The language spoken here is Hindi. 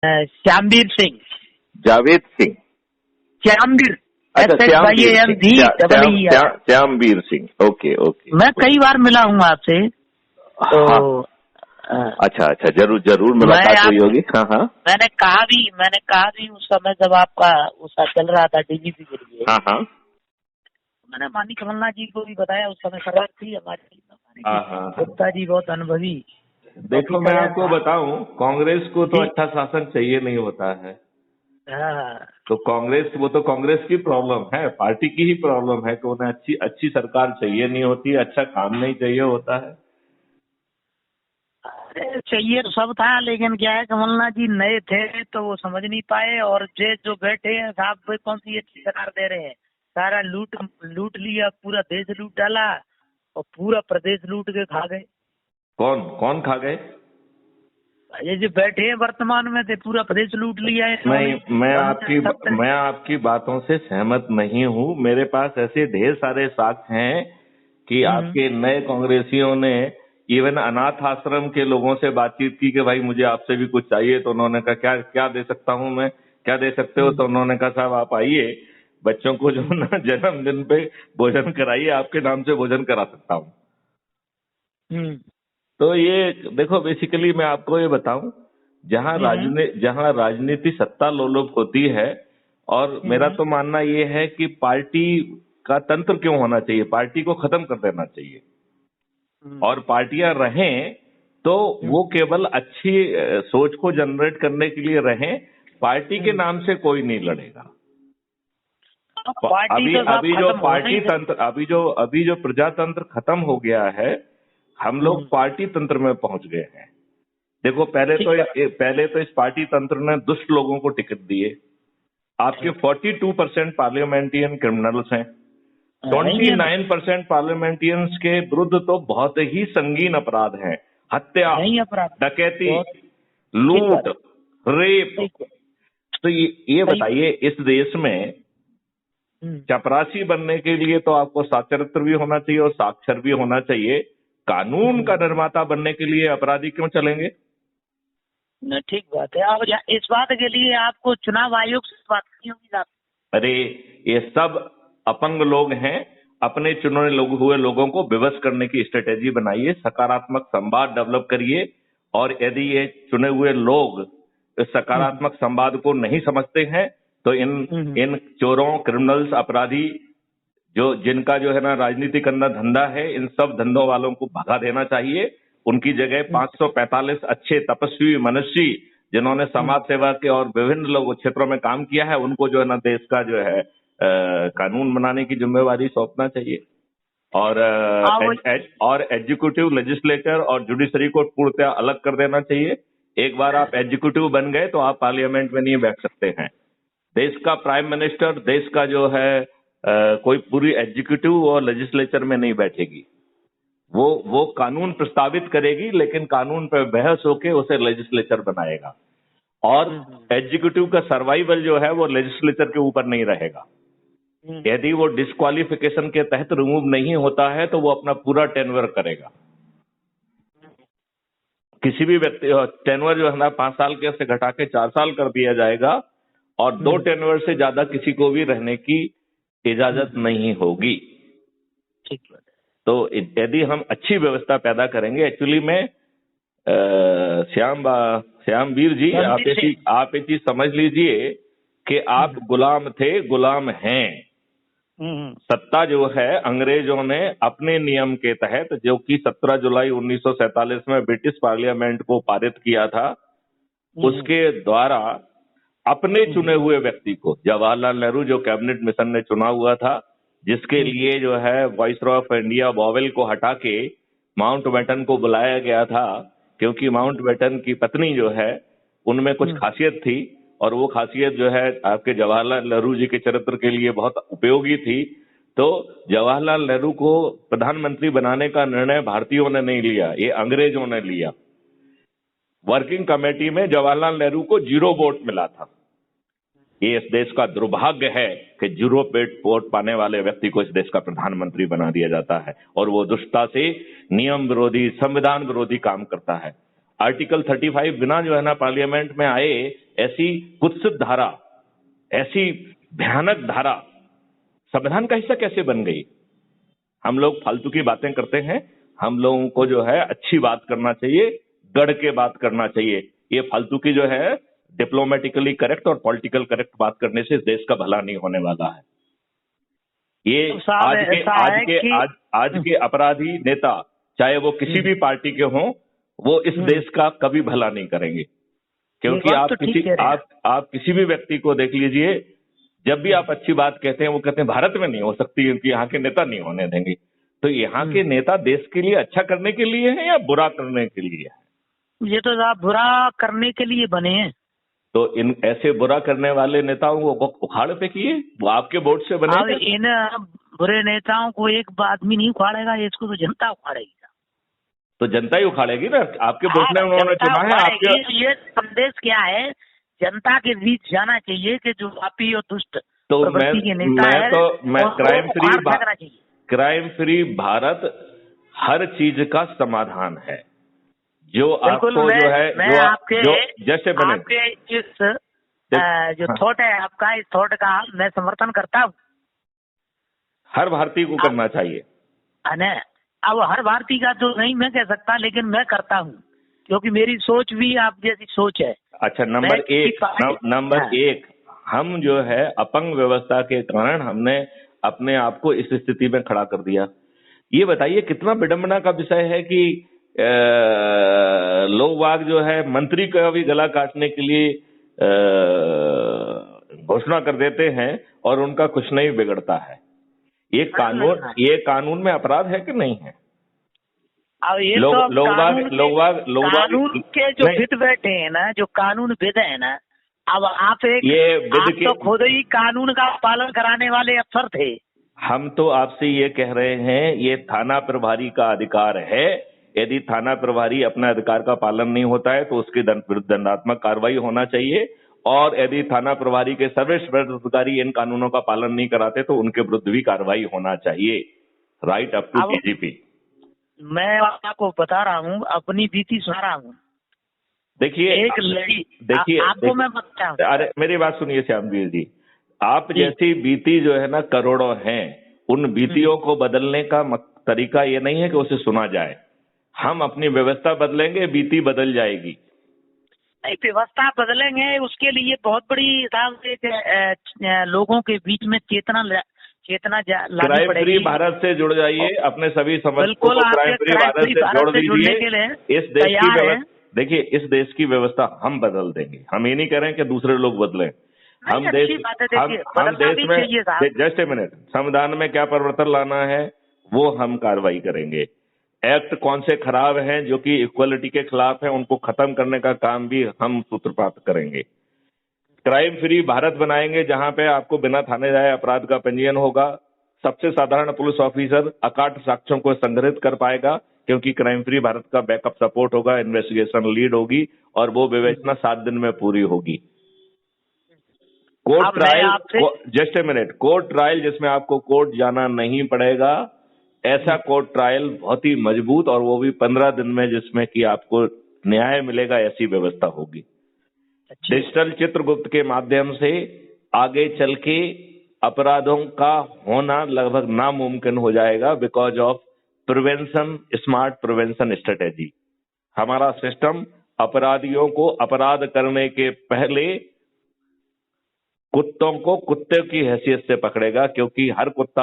श्यामवीर सिंह। जावेद सिंह। श्यामवीर। अच्छा, श्यामवीर सिंह। Okay okay. मैं कई बार मिला हूँ आपसे। तो अच्छा, जरूर मुलाकात हुई होगी। हाँ। मैंने कहा भी उस समय जब आपका उसका चल रहा था डीजीपी के लिए। हाँ। मैंने माननीय कमलनाथ जी को भी बताया, उस समय सरकार थी हमारी गुप्ता जी बहुत अनुभवी। देखो, मैं आपको बताऊं, कांग्रेस को तो अच्छा शासन चाहिए नहीं होता है। तो कांग्रेस की प्रॉब्लम है, पार्टी की ही प्रॉब्लम है कि उन्हें अच्छी सरकार चाहिए नहीं होती, अच्छा काम नहीं चाहिए होता है। अरे चाहिए तो सब था, लेकिन क्या है कमलनाथ जी नए थे तो वो समझ नहीं पाए, और जो बैठे हैं साहब कौन सी अच्छी सरकार दे रहे हैं। सारा लूट लिया, पूरा देश लूट डाला और पूरा प्रदेश लूट के खा गए। कौन खा गए? ये जो बैठे हैं वर्तमान में थे, पूरा प्रदेश लूट लिया है। नहीं, मैं आपकी बातों से सहमत नहीं हूँ। मेरे पास ऐसे ढेर सारे साक्ष्य हैं कि आपके नए कांग्रेसियों ने इवन अनाथ आश्रम के लोगों से बातचीत की कि भाई मुझे आपसे भी कुछ चाहिए। तो उन्होंने कहा क्या दे सकता हूँ मैं, क्या दे सकते हो? तो उन्होंने कहा साहब आप आइए, बच्चों को जो ना जन्मदिन पे भोजन कराइए, आपके नाम से भोजन करा सकता हूँ। तो ये देखो, बेसिकली मैं आपको ये बताऊं, जहां राजनीति सत्ता लोलुप होती है, और मेरा तो मानना ये है कि पार्टी का तंत्र क्यों होना चाहिए, पार्टी को खत्म कर देना चाहिए। और पार्टियां रहें तो वो केवल अच्छी सोच को जनरेट करने के लिए रहें, पार्टी के नाम से कोई नहीं लड़ेगा। अभी जो प्रजातंत्र खत्म हो गया है, हम लोग पार्टी तंत्र में पहुंच गए हैं। देखो, पहले तो इस पार्टी तंत्र ने दुष्ट लोगों को टिकट दिए। आपके 42% पार्लियामेंटियन क्रिमिनल्स हैं, 29% पार्लियामेंटियंस के विरुद्ध तो बहुत ही संगीन अपराध हैं, हत्या, डकैती, लूट, रेप। तो ये बताइए, इस देश में चपरासी बनने के लिए तो आपको साक्षरता भी होना चाहिए और साक्षर भी होना चाहिए। कानून का निर्माता बनने के लिए अपराधी क्यों चलेंगे? न, ठीक बात है। अब इस बात के लिए आपको चुनाव आयोग से बात करनी होगी। अरे, ये सब अपंग लोग हैं, अपने चुने हुए लोगों को विवश करने की स्ट्रेटेजी बनाइए, सकारात्मक संवाद डेवलप करिए। और यदि ये चुने हुए लोग इस सकारात्मक संवाद को नहीं समझते हैं तो इन चोरों, क्रिमिनल्स, अपराधी जिनका जो है ना राजनीति करना धंधा है, इन सब धंधों वालों को भगा देना चाहिए। उनकी जगह 545 अच्छे तपस्वी मनुष्य जिन्होंने समाज सेवा के और विभिन्न लोग क्षेत्रों में काम किया है, उनको जो है ना देश का जो है कानून बनाने की जिम्मेवारी सौंपना चाहिए। और एग्जीक्यूटिव, लेजिस्लेचर और जुडिशरी को पूर्णतः अलग कर देना चाहिए। एक बार आप एग्जीक्यूटिव बन गए तो आप पार्लियामेंट में नहीं बैठ सकते हैं। देश का प्राइम मिनिस्टर, देश का जो है कोई पूरी एग्जीक्यूटिव और लेजिस्लेचर में नहीं बैठेगी। वो कानून प्रस्तावित करेगी, लेकिन कानून पर बहस होके उसे लेजिस्लेचर बनाएगा। और एग्जीक्यूटिव का सर्वाइवल जो है वो लेजिस्लेचर के ऊपर नहीं रहेगा। यदि वो डिस्क्वालिफिकेशन के तहत रिमूव नहीं होता है तो वो अपना पूरा टेन्योर करेगा। किसी भी व्यक्ति टेन्योर जो है ना 5 साल के से घटा के 4 साल कर दिया जाएगा, और 2 टेन्योर से ज्यादा किसी को भी रहने की इजाजत नहीं होगी। ठीक है। तो यदि हम अच्छी व्यवस्था पैदा करेंगे, एक्चुअली में श्यामवीर जी, आप एक चीज समझ लीजिए कि आप गुलाम थे, गुलाम हैं। सत्ता जो है अंग्रेजों ने अपने नियम के तहत, जो कि 17 जुलाई 1947 में ब्रिटिश पार्लियामेंट को पारित किया था, उसके द्वारा अपने चुने हुए व्यक्ति को, जवाहरलाल नेहरू जो कैबिनेट मिशन ने चुना हुआ था, जिसके लिए जो है वाइसरॉय ऑफ इंडिया बॉवेल को हटा के माउंटबेटन को बुलाया गया था, क्योंकि माउंटबेटन की पत्नी जो है उनमें कुछ खासियत थी, और वो खासियत जो है आपके जवाहरलाल नेहरू जी के चरित्र के लिए बहुत उपयोगी थी। तो जवाहरलाल नेहरू को प्रधानमंत्री बनाने का निर्णय भारतीयों ने नहीं लिया, ये अंग्रेजों ने लिया। वर्किंग कमेटी में जवाहरलाल नेहरू को 0 वोट मिला था। ये इस देश का दुर्भाग्य है कि 0 वोट पाने वाले व्यक्ति को इस देश का प्रधानमंत्री बना दिया जाता है, और वो दुष्टता से नियम विरोधी, संविधान विरोधी काम करता है। आर्टिकल 35 बिना जो है ना पार्लियामेंट में आए ऐसी कुत्सित धारा, ऐसी भयानक धारा संविधान का हिस्सा कैसे बन गई? हम लोग फालतू की बातें करते हैं। हम लोगों को जो है अच्छी बात करना चाहिए, गढ़ के बात करना चाहिए। ये फालतू की जो है डिप्लोमेटिकली करेक्ट और पॉलिटिकल करेक्ट बात करने से इस देश का भला नहीं होने वाला है। ये आज के अपराधी नेता, चाहे वो किसी भी पार्टी के हों, वो इस देश का कभी भला नहीं करेंगे। क्योंकि आप किसी भी व्यक्ति को देख लीजिए, जब भी आप अच्छी बात कहते हैं वो कहते हैं भारत में नहीं हो सकती क्योंकि यहाँ के नेता नहीं होने देंगे। तो यहाँ के नेता देश के लिए अच्छा करने के लिए हैं या बुरा करने के लिए है? ये तो आप बुरा करने के लिए बने हैं। तो इन ऐसे बुरा करने वाले नेताओं को उखाड़ फेंकिए, वो आपके वोट से बने। अब इन बुरे नेताओं को एक आदमी नहीं उखाड़ेगा, इसको तो जनता उखाड़ेगी। तो जनता ही उखाड़ेगी ना, आपके वोट ने उन्होंने चुना है। आपके ये संदेश क्या है? जनता के बीच जाना चाहिए कि जो पापी और दुष्ट प्रवृत्ति के नेता है, मैं क्राइम फ्री भारत हर चीज का समाधान है। जो आपको जो है जैसे बने आपके इस जो थॉट है आपका, इस थॉट का मैं समर्थन करता हूँ। हर भारतीय को करना चाहिए। अब हर भारतीय का तो नहीं मैं कह सकता, लेकिन मैं करता हूँ क्योंकि मेरी सोच भी आप जैसी सोच है। अच्छा, नंबर एक हम जो है अपंग व्यवस्था के कारण हमने अपने आप को इस स्थिति में खड़ा कर दिया। ये बताइए कितना विडंबना का विषय है कि लोग वाग जो है मंत्री का भी गला काटने के लिए घोषणा कर देते हैं और उनका कुछ नहीं बिगड़ता है। ये कानून में अपराध है कि नहीं है? अब ये कानून के जो विद बैठे हैं ना, जो कानून विद है ना, अब आप तो खुद ही कानून का पालन कराने वाले अफसर थे। हम तो आपसे ये कह रहे हैं, ये थाना प्रभारी का अधिकार है। यदि थाना प्रभारी अपना अधिकार का पालन नहीं होता है तो उसके दंडात्मक कार्रवाई होना चाहिए, और यदि थाना प्रभारी के सर्वश्रेष्ठ अधिकारी इन कानूनों का पालन नहीं कराते तो उनके विरुद्ध भी कार्रवाई होना चाहिए, राइट अप टू डीजीपी। मैं आपको बता रहा हूँ, अपनी बीती सुना रहा हूँ। देखिए आपको मैं बता रहा हूँ। अरे मेरी बात सुनिए श्यामवीर जी, आप जैसी बीती जो है ना करोड़ों हैं, उन बीतियों को बदलने का तरीका ये नहीं है कि उसे सुना जाए। हम अपनी व्यवस्था बदलेंगे, बीती बदल जाएगी। व्यवस्था बदलेंगे, उसके लिए बहुत बड़ी हिसाब से लोगों के बीच में चेतना क्राइम फ्री भारत से जुड़ जाइए, अपने सभी समर्थकों को क्राइम फ्री भारत से जोड़ दीजिए। इस देश की व्यवस्था, देखिए इस देश की व्यवस्था हम बदल देंगे। हम ये नहीं कह रहे हैं कि दूसरे लोग बदलें। हम देश में जस्ट ए मिनट, संविधान में क्या परिवर्तन लाना है वो हम कार्रवाई करेंगे। एक्ट कौन से खराब हैं जो कि इक्वलिटी के खिलाफ हैं, उनको खत्म करने का काम भी हम सूत्रपात करेंगे। क्राइम फ्री भारत बनाएंगे जहां पे आपको बिना थाने जाए अपराध का पंजीयन होगा। सबसे साधारण पुलिस ऑफिसर अकाट साक्ष्यों को संग्रहित कर पाएगा, क्योंकि क्राइम फ्री भारत का बैकअप सपोर्ट होगा, इन्वेस्टिगेशन लीड होगी और वो विवेचना 7 दिन में पूरी होगी। Court trial, just a minute, court trial जिसमें आपको कोर्ट जाना नहीं पड़ेगा, ऐसा कोर्ट ट्रायल बहुत ही मजबूत, और वो भी 15 दिन में, जिसमें कि आपको न्याय मिलेगा, ऐसी व्यवस्था होगी। डिजिटल चित्रगुप्त के माध्यम से आगे चल के अपराधों का होना लगभग नामुमकिन हो जाएगा, because of prevention, smart prevention strategy. हमारा सिस्टम अपराधियों को अपराध करने के पहले कुत्तों को कुत्ते की हैसियत से पकड़ेगा, क्योंकि हर कुत्ता